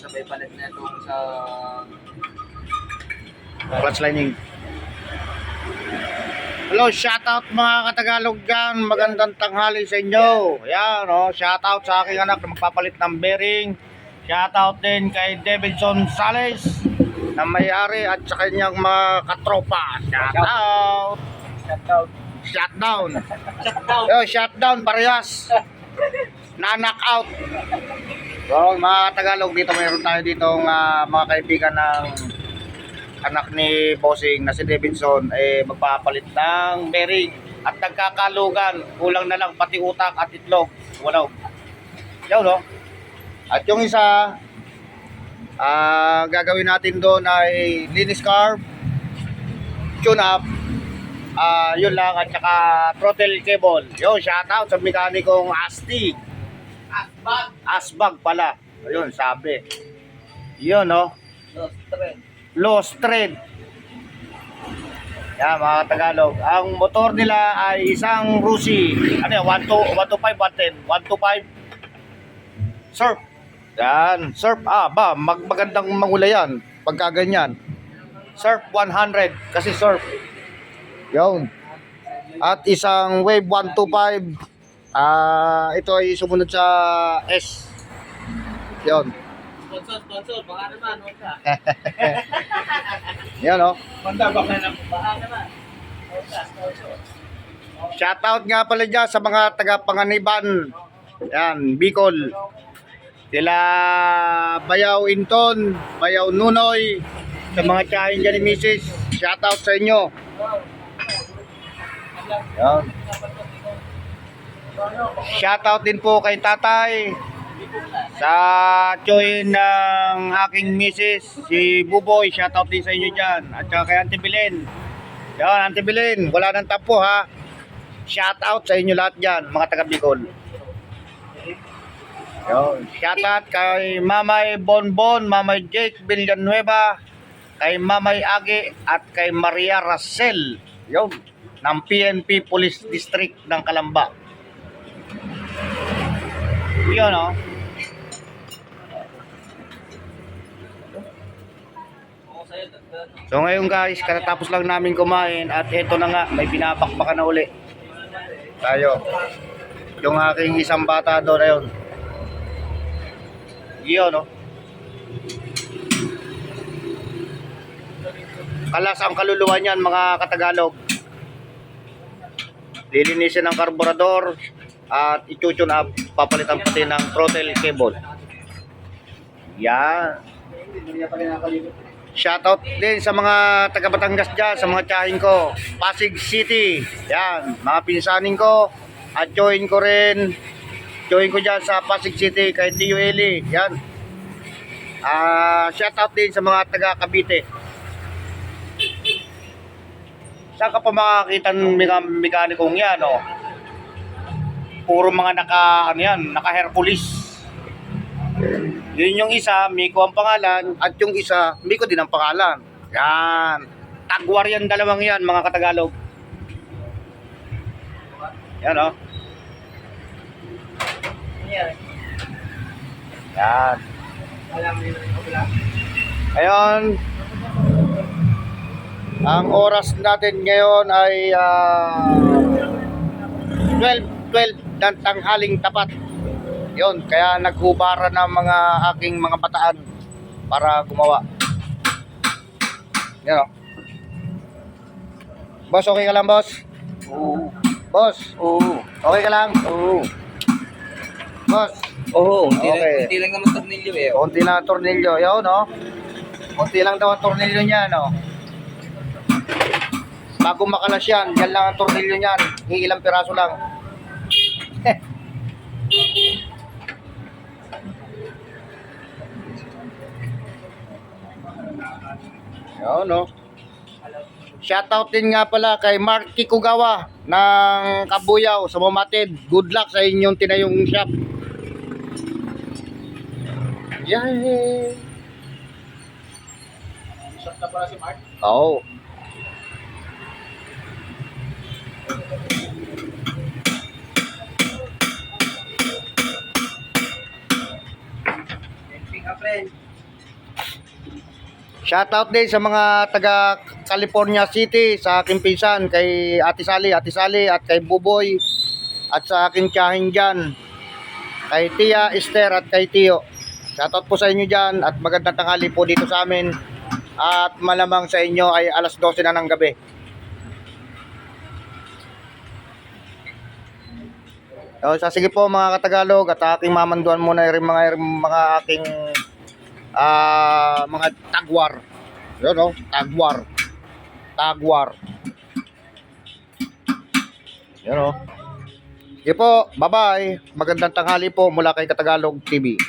sabay palit na itong sa Clutch lining. Hello, shoutout mga Katagalog dyan. Magandang tanghali sa inyo. Yan, oh, shoutout sa aking anak na magpapalit ng bearing. Shoutout din kay Davidson Sales na may-ari at sa kanyang mga katropa. Shoutout. Shutdown. Yo, shutdown parehas. Na-knock out. So, mga Tagalog, dito mayroon tayo ditong mga kaibigan ng anak ni Bossing na si Davidson magpapalit ng bearing at nagkakalugan. Kulang na lang pati utak at itlog. Wala. Yan, no? At yung isa gagawin natin doon ay linis carb, tune up, yun lang, at saka throttle cable. Yo, shoutout sa mekanikong Asti. Asbag pala. Ayun, sabi. Yun, no? Lost thread. Yan, mga Tagalog. Ang motor nila ay isang Rusi. Ano yan? 125, 110. 125. Surf. Yan. Surf. Magandang mangulay yan. Pagka ganyan. Surf 100. Kasi surf. Yun. At isang Wave 125. Ito ay sumunod sa S. Yun. Sponsor, baka naman, huwag ka. Yan, o. Baka naman. Shoutout nga pala dyan sa mga taga-Panganiban. Yan, Bicol. Sila Bayaw Inton, Bayaw Nunoy, sa mga tiyahin dyan ni Mrs. Shoutout sa inyo. Yan. Shoutout din po kay Tatay sa tiyuhin ng aking Mrs. si Buboy. Shoutout din sa inyo dyan. At saka kay Auntie Belen. Yan, Auntie Belen, wala nang tampo ha. Shoutout sa inyo lahat dyan, mga taga Bicol. Yan. Shoutout kay Mamay Bonbon, Mamay Jake Villanueva, kay Mamay Agi at kay Maria Racel. Yan, ng PNP Police District ng Calamba. Yun, no? So ngayon guys, katatapos lang namin kumain at eto na nga, may pinapakpakan na uli tayo. Yung aking isang bata doon, ayun. Yun, no? Kalas ang kaluluwa niyan, mga Katagalog. Lilinisin ng karburador at i-tune up, papalitan pati ng throttle cable. Yan. Shoutout din sa mga taga Batangas dyan, sa mga tiyahin ko, Pasig City. Yan, mga pinsanin ko. At join ko dyan sa Pasig City kay Tio Eli. Yan. Shoutout din sa mga taga Cavite. Saan ka pa makakita ng mekanikong yan, oh? Puro mga naka Hercules. Yun yung isa, Miko ang pangalan, at yung isa, Miko din ang pangalan. Yan. Tagwar yan, dalawang yan, mga Katagalog. Yan, oh. Yan. Ngayon, ang oras natin ngayon ay 12 ng tanghaling tapat. Yun, kaya naghubara na mga aking mga bataan para gumawa. Yan, o. Boss, okay ka lang, boss? Oo. Boss? Oo. Okay ka lang? Oo. Boss? Oo. Okay. Hindi lang naman tornilyo eh. Konti lang ang tornilyo. Yun, no? Konti lang daw ang tornilyo niya, no? Bago makalas yan, yan lang ang tornilyo niyan. Ilang piraso lang. Yun, no? Shoutout din nga pala kay Mark Kikugawa ng Kabuyaw sa Mamatid. Good luck sa inyong tinayong shop. Yay! Shop na pala si Mark. Oo. Pick up friend. Shoutout din sa mga taga California City, sa aking pinsan, kay Ate Sally at kay Buboy, at sa aking tiyahin dyan, kay Tia Esther at kay Tio. Shoutout po sa inyo dyan at magandang tanghali po dito sa amin. At malamang sa inyo ay alas 12 na ng gabi. So, sige po mga katagalog, at aking mamanduan muna rin mga aking mga tagwar. Yun o, tagwar. Yun o. Sige po, bye-bye. Magandang tanghali po mula kay Katagalog TV.